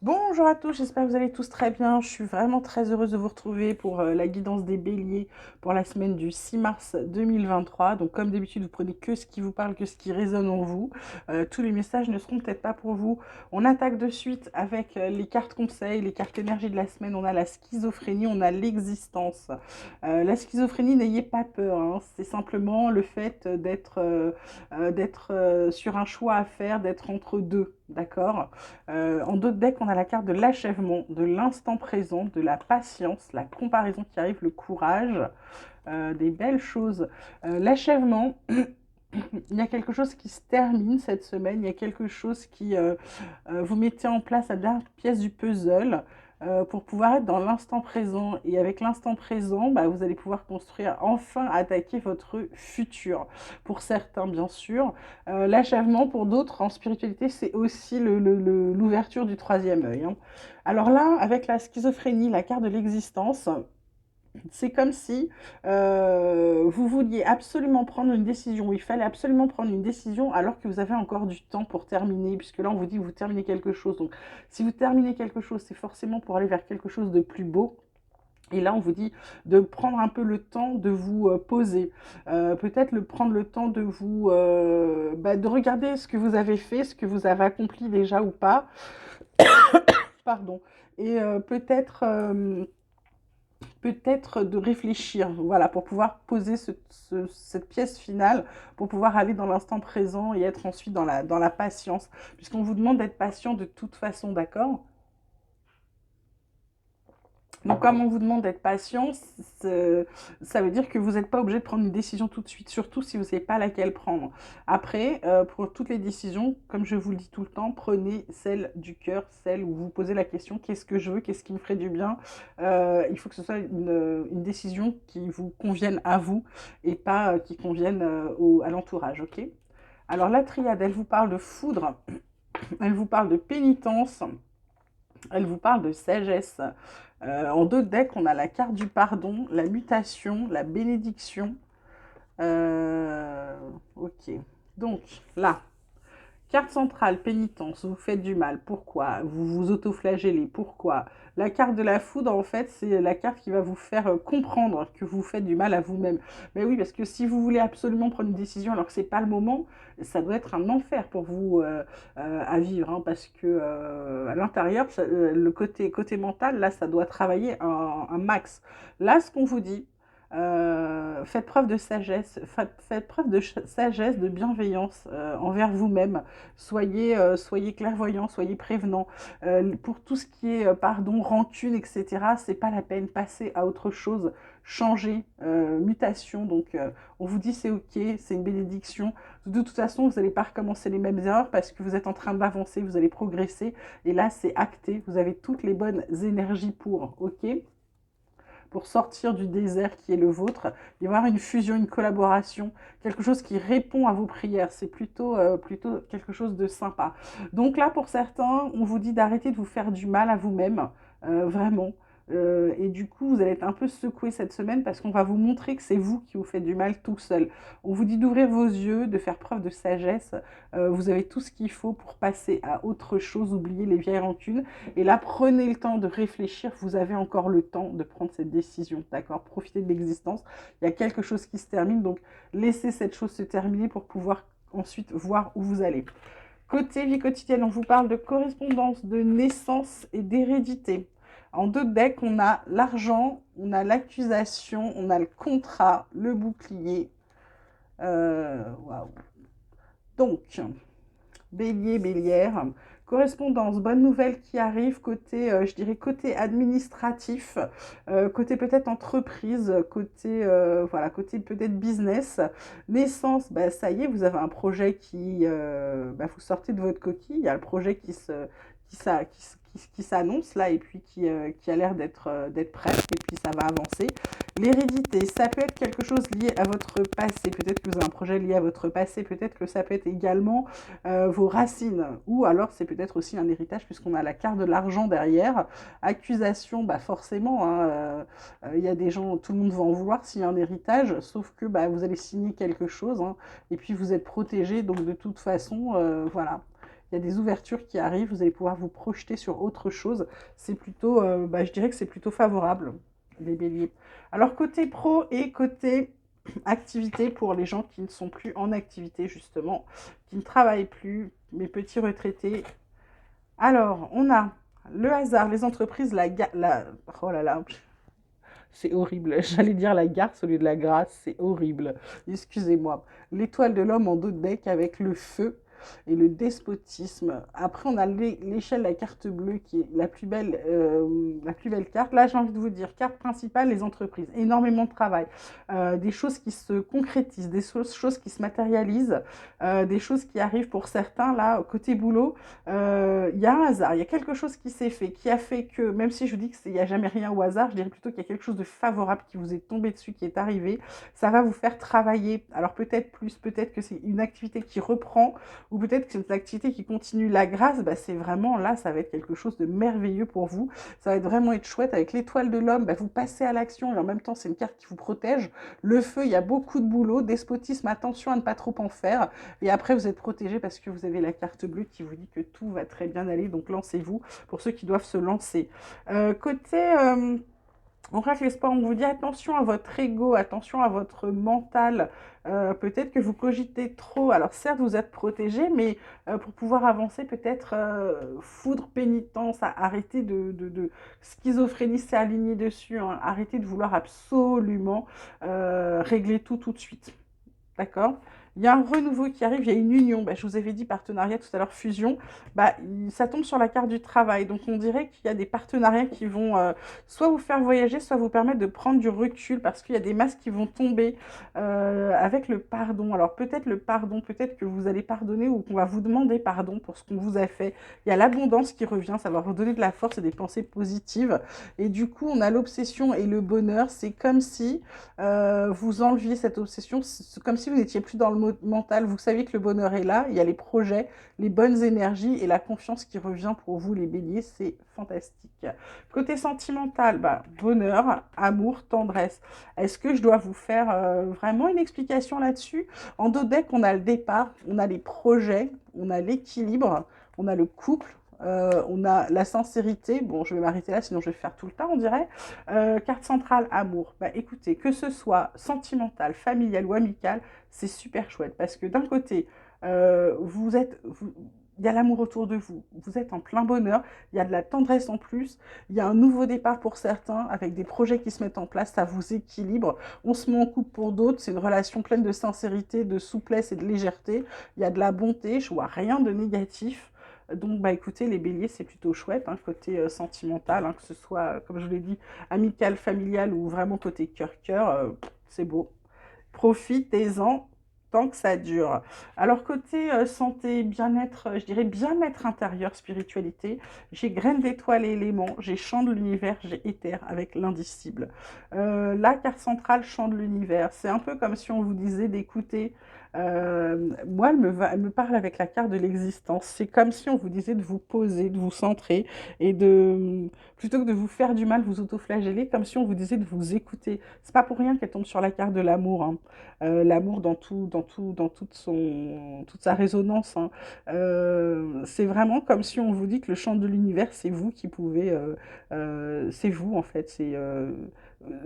Bonjour à tous, j'espère que vous allez tous très bien. Je suis vraiment très heureuse de vous retrouver pour la guidance des béliers pour la semaine du 6 mars 2023. Donc comme d'habitude, vous prenez que ce qui vous parle, que ce qui résonne en vous. Tous les messages ne seront peut-être pas pour vous. On attaque de suite avec les cartes conseils, les cartes énergie de la semaine. On a la schizophrénie, on a l'existence. La schizophrénie, n'ayez pas peur, hein. C'est simplement le fait d'être sur un choix à faire, d'être entre deux, d'accord? En d'autres decks, on a la carte de l'achèvement, de l'instant présent, de la patience, la comparaison qui arrive, le courage, des belles choses. L'achèvement, il y a quelque chose qui se termine cette semaine, il y a quelque chose qui vous mettez en place la dernière pièce du puzzle pour pouvoir être dans l'instant présent. Et avec l'instant présent, bah, vous allez pouvoir construire, enfin attaquer votre futur. Pour certains, bien sûr. L'achèvement, pour d'autres, en spiritualité, c'est aussi l'ouverture du troisième œil, hein. Alors là, avec la schizophrénie, la carte de l'existence, c'est comme si vous vouliez absolument prendre une décision, il fallait absolument prendre une décision alors que vous avez encore du temps pour terminer, puisque là on vous dit que vous terminez quelque chose. Donc si vous terminez quelque chose, c'est forcément pour aller vers quelque chose de plus beau. Et là, on vous dit de prendre un peu le temps de vous poser. Peut-être prendre le temps de vous, de regarder ce que vous avez fait, ce que vous avez accompli déjà ou pas. Pardon. Et peut-être de réfléchir, voilà, pour pouvoir poser cette pièce finale, pour pouvoir aller dans l'instant présent et être ensuite dans la patience, puisqu'on vous demande d'être patient de toute façon, d'accord? Donc, comme on vous demande d'être patient, ça veut dire que vous n'êtes pas obligé de prendre une décision tout de suite, surtout si vous ne savez pas laquelle prendre. Après, pour toutes les décisions, comme je vous le dis tout le temps, prenez celle du cœur, celle où vous posez la question, qu'est-ce que je veux, qu'est-ce qui me ferait du bien. Il faut que ce soit une décision qui vous convienne à vous et pas qui convienne à l'entourage, ok? Alors la triade, elle vous parle de foudre, elle vous parle de pénitence, elle vous parle de sagesse. En deux decks, on a la carte du pardon, la mutation, la bénédiction. Ok. Donc, là, carte centrale, pénitence, vous faites du mal. Pourquoi? Vous vous autoflagellez. Pourquoi? La carte de la foudre, en fait, c'est la carte qui va vous faire comprendre que vous faites du mal à vous-même. Mais oui, parce que si vous voulez absolument prendre une décision alors que c'est pas le moment, ça doit être un enfer pour vous à vivre, hein, parce que à l'intérieur, le côté mental, là, ça doit travailler un max. Là, ce qu'on vous dit, faites preuve de sagesse, faites preuve de sagesse, de bienveillance envers vous-même. Soyez clairvoyant, soyez prévenant. Pour tout ce qui est pardon, rancune, etc., c'est pas la peine. Passez à autre chose, changez, mutation. Donc, on vous dit c'est ok, c'est une bénédiction. De toute façon, vous n'allez pas recommencer les mêmes erreurs parce que vous êtes en train d'avancer, vous allez progresser. Et là, c'est acté. Vous avez toutes les bonnes énergies pour sortir du désert qui est le vôtre, y avoir une fusion, une collaboration, quelque chose qui répond à vos prières. C'est plutôt quelque chose de sympa. Donc là, pour certains, on vous dit d'arrêter de vous faire du mal à vous-même, vraiment. Et du coup, vous allez être un peu secoué cette semaine parce qu'on va vous montrer que c'est vous qui vous faites du mal tout seul. On vous dit d'ouvrir vos yeux, de faire preuve de sagesse. Vous avez tout ce qu'il faut pour passer à autre chose, oublier les vieilles rancunes. Et là, prenez le temps de réfléchir. Vous avez encore le temps de prendre cette décision, d'accord? Profitez de l'existence. Il y a quelque chose qui se termine, donc laissez cette chose se terminer pour pouvoir ensuite voir où vous allez. Côté vie quotidienne, on vous parle de correspondance, de naissance et d'hérédité. En deux decks, on a l'argent, on a l'accusation, on a le contrat, le bouclier. Waouh. Donc, Bélier, Bélière, correspondance, bonne nouvelle qui arrive côté, je dirais côté administratif, côté peut-être entreprise, voilà, côté peut-être business. Naissance, bah, ça y est, vous avez un projet vous sortez de votre coquille, il y a le projet qui s'annonce là et puis qui a l'air d'être prêt et puis ça va avancer. L'hérédité, ça peut être quelque chose lié à votre passé, peut-être que vous avez un projet lié à votre passé, peut-être que ça peut être également vos racines, ou alors c'est peut-être aussi un héritage puisqu'on a la carte de l'argent derrière. Accusation, bah forcément, hein, y a des gens, tout le monde va en vouloir s'il y a un héritage, sauf que vous allez signer quelque chose, hein, et puis vous êtes protégé, donc de toute façon, voilà. il y a des ouvertures qui arrivent, vous allez pouvoir vous projeter sur autre chose. C'est plutôt, je dirais que c'est plutôt favorable, les béliers. Alors, côté pro et côté activité, pour les gens qui ne sont plus en activité, justement, qui ne travaillent plus, mes petits retraités. Alors, on a le hasard, les entreprises, oh là là, c'est horrible. J'allais dire la garce au lieu de la grâce, c'est horrible. Excusez-moi. L'étoile de l'homme en dos de bec avec le feu et le despotisme. Après, on a l'échelle, la carte bleue qui est la plus belle carte. Là, j'ai envie de vous dire, carte principale, les entreprises. Énormément de travail. Des choses qui se concrétisent, des choses qui se matérialisent, des choses qui arrivent pour certains. Là, côté boulot, il y a un hasard, il y a quelque chose qui s'est fait, qui a fait que, même si je vous dis qu'il n'y a jamais rien au hasard, je dirais plutôt qu'il y a quelque chose de favorable qui vous est tombé dessus, qui est arrivé. Ça va vous faire travailler. Alors peut-être plus, peut-être que c'est une activité qui reprend, ou peut-être que c'est une activité qui continue. La grâce, c'est vraiment là, ça va être quelque chose de merveilleux pour vous. Ça va vraiment être chouette. Avec l'étoile de l'homme, vous passez à l'action et en même temps, c'est une carte qui vous protège. Le feu, il y a beaucoup de boulot. Despotisme, attention à ne pas trop en faire. Et après, vous êtes protégé parce que vous avez la carte bleue qui vous dit que tout va très bien aller. Donc, lancez-vous pour ceux qui doivent se lancer. Côté oracle espoir, on vous dit attention à votre ego, attention à votre mental. Peut-être que vous cogitez trop. Alors certes, vous êtes protégé, mais pour pouvoir avancer, peut-être foudre, pénitence, arrêter schizophrénie, c'est aligné dessus. Hein. Arrêtez de vouloir absolument régler tout de suite. D'accord? Il y a un renouveau qui arrive, il y a une union. Je vous avais dit partenariat tout à l'heure, fusion. Ça tombe sur la carte du travail. Donc, on dirait qu'il y a des partenariats qui vont soit vous faire voyager, soit vous permettre de prendre du recul parce qu'il y a des masques qui vont tomber avec le pardon. Alors, peut-être le pardon, peut-être que vous allez pardonner ou qu'on va vous demander pardon pour ce qu'on vous a fait. Il y a l'abondance qui revient, ça va vous donner de la force et des pensées positives. Et du coup, on a l'obsession et le bonheur. C'est comme si vous enleviez cette obsession, c'est comme si vous n'étiez plus dans le mental, vous savez que le bonheur est là, il y a les projets, les bonnes énergies et la confiance qui revient pour vous les béliers, c'est fantastique. Côté sentimental, bonheur, amour, tendresse. Est-ce que je dois vous faire vraiment une explication là-dessus? En dos deck, on a le départ, on a les projets, on a l'équilibre, on a le couple, on a la sincérité. Bon, je vais m'arrêter là, sinon je vais faire tout le temps, on dirait. Carte centrale, amour. Écoutez, que ce soit sentimental, familial ou amical, c'est super chouette. Parce que d'un côté, il y a l'amour autour de vous. Vous êtes en plein bonheur. Il y a de la tendresse en plus. Il y a un nouveau départ pour certains avec des projets qui se mettent en place. Ça vous équilibre. On se met en couple pour d'autres. C'est une relation pleine de sincérité, de souplesse et de légèreté. Il y a de la bonté. Je vois rien de négatif. Donc, écoutez, les béliers, c'est plutôt chouette, hein, côté sentimental, hein, que ce soit, comme je vous l'ai dit, amical, familial ou vraiment côté cœur-cœur, c'est beau. Profitez-en tant que ça dure. Alors, côté santé, bien-être, je dirais bien-être intérieur, spiritualité, j'ai graine d'étoile et éléments, j'ai champ de l'univers, j'ai éther avec l'indicible. La carte centrale, champ de l'univers, c'est un peu comme si on vous disait d'écouter. Moi, elle me parle avec la carte de l'existence. C'est comme si on vous disait de vous poser, de vous centrer et plutôt que de vous faire du mal, vous autoflageller, comme si on vous disait de vous écouter. C'est pas pour rien qu'elle tombe sur la carte de l'amour. Hein. L'amour dans toute sa résonance. Hein. C'est vraiment comme si on vous dit que le chant de l'univers, c'est vous qui pouvez, c'est vous en fait.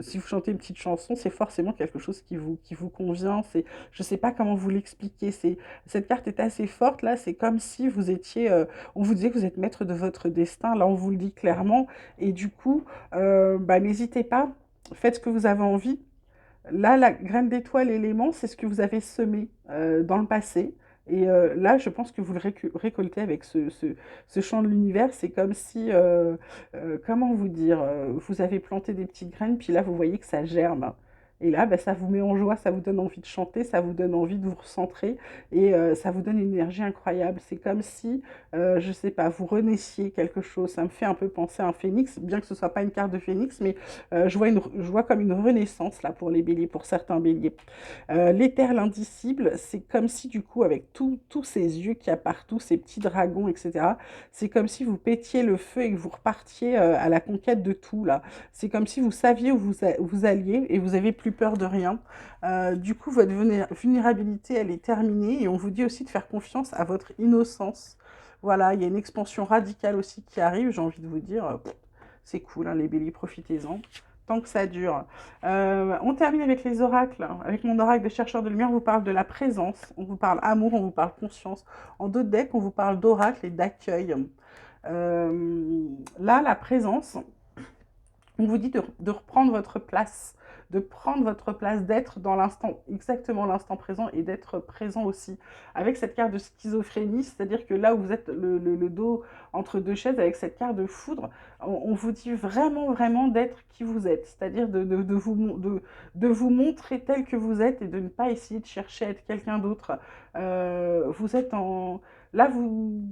Si vous chantez une petite chanson, c'est forcément quelque chose qui vous convient. Je ne sais pas comment vous l'expliquer. Cette carte est assez forte là. C'est comme si vous étiez, on vous disait que vous êtes maître de votre destin. Là, on vous le dit clairement. Et du coup, n'hésitez pas. Faites ce que vous avez envie. Là, la graine d'étoile élément, c'est ce que vous avez semé dans le passé. Et là, je pense que vous le récoltez avec ce champ de l'univers. C'est comme si, comment vous dire, vous avez planté des petites graines, puis là, vous voyez que ça germe. Et là, ça vous met en joie, ça vous donne envie de chanter, ça vous donne envie de vous recentrer et ça vous donne une énergie incroyable. C'est comme si, je ne sais pas, vous renaissiez quelque chose. Ça me fait un peu penser à un phénix, bien que ce ne soit pas une carte de phénix, mais je vois comme une renaissance là pour les béliers, pour certains béliers. L'éther, l'indicible, c'est comme si du coup, avec tous ces yeux qu'il y a partout, ces petits dragons, etc., c'est comme si vous pétiez le feu et que vous repartiez à la conquête de tout là. C'est comme si vous saviez où vous alliez et vous avez plus peur de rien. Du coup, votre vulnérabilité, elle est terminée et on vous dit aussi de faire confiance à votre innocence. Voilà, il y a une expansion radicale aussi qui arrive, j'ai envie de vous dire, c'est cool, hein, les béliers, profitez-en, tant que ça dure. On termine avec les oracles. Avec mon oracle de chercheur de lumière, on vous parle de la présence, on vous parle amour, on vous parle conscience. En d'autres decks, on vous parle d'oracle et d'accueil. Là, la présence, on vous dit de reprendre votre place, de prendre votre place, d'être dans l'instant, exactement l'instant présent et d'être présent aussi. Avec cette carte de schizophrénie, c'est-à-dire que là où vous êtes le dos entre deux chaises, avec cette carte de foudre, on vous dit vraiment, vraiment d'être qui vous êtes, c'est-à-dire de vous montrer tel que vous êtes et de ne pas essayer de chercher à être quelqu'un d'autre. Vous êtes en... Là, vous...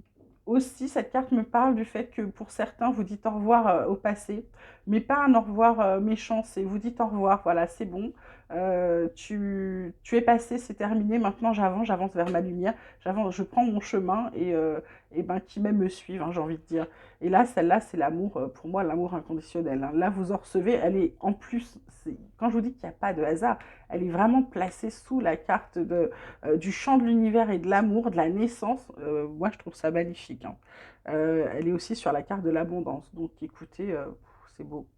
Aussi, cette carte me parle du fait que pour certains, vous dites au revoir au passé, mais pas un au revoir méchant, c'est vous dites au revoir, voilà, c'est bon, tu es passé, c'est terminé, maintenant j'avance vers ma lumière, j'avance, je prends mon chemin et ben qui m'aime me suivre, hein, j'ai envie de dire. Et là, celle-là, c'est l'amour, pour moi, l'amour inconditionnel, hein. Là, vous en recevez, elle est en plus, quand je vous dis qu'il n'y a pas de hasard, elle est vraiment placée sous la carte du champ de l'univers et de l'amour, de la naissance. Moi, je trouve ça magnifique, hein. Elle est aussi sur la carte de l'abondance, donc écoutez, c'est beau.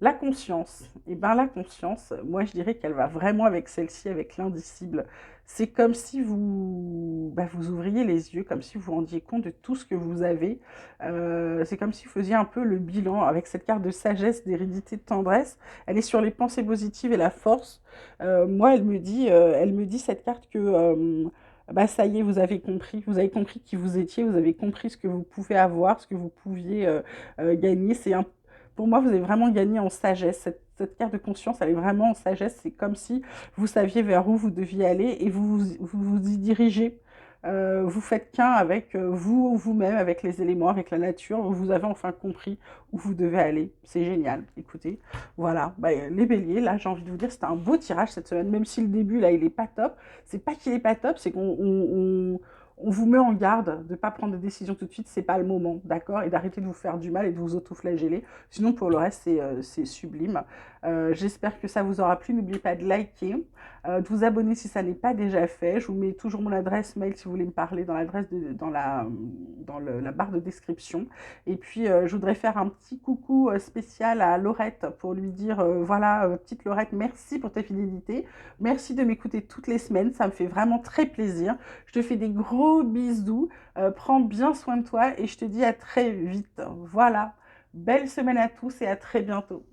La conscience, et bien la conscience, moi je dirais qu'elle va vraiment avec celle-ci, avec l'indicible. C'est comme si vous ouvriez les yeux, comme si vous vous rendiez compte de tout ce que vous avez. C'est comme si vous faisiez un peu le bilan avec cette carte de sagesse, d'hérédité, de tendresse. Elle est sur les pensées positives et la force. Moi, elle me dit cette carte que ça y est, vous avez compris qui vous étiez, vous avez compris ce que vous pouvez avoir, ce que vous pouviez gagner. Pour moi, vous avez vraiment gagné en sagesse. Cette carte de conscience, elle est vraiment en sagesse. C'est comme si vous saviez vers où vous deviez aller et vous y dirigez. Vous faites qu'un avec vous, vous-même, avec les éléments, avec la nature. Vous avez enfin compris où vous devez aller. C'est génial. Écoutez, voilà. Les béliers, là, j'ai envie de vous dire, c'était un beau tirage cette semaine, même si le début, là, il est pas top. C'est pas qu'il est pas top, c'est qu'on vous met en garde de ne pas prendre de décision tout de suite, c'est pas le moment, d'accord? Et d'arrêter de vous faire du mal et de vous autoflageller. Sinon, pour le reste, c'est sublime. J'espère que ça vous aura plu. N'oubliez pas de liker, de vous abonner si ça n'est pas déjà fait. Je vous mets toujours mon adresse mail si vous voulez me parler dans la barre de description. Et puis, je voudrais faire un petit coucou spécial à Laurette pour lui dire, voilà, petite Laurette, merci pour ta fidélité. Merci de m'écouter toutes les semaines. Ça me fait vraiment très plaisir. Je te fais des gros bisous. Prends bien soin de toi et je te dis à très vite. Voilà. Belle semaine à tous et à très bientôt.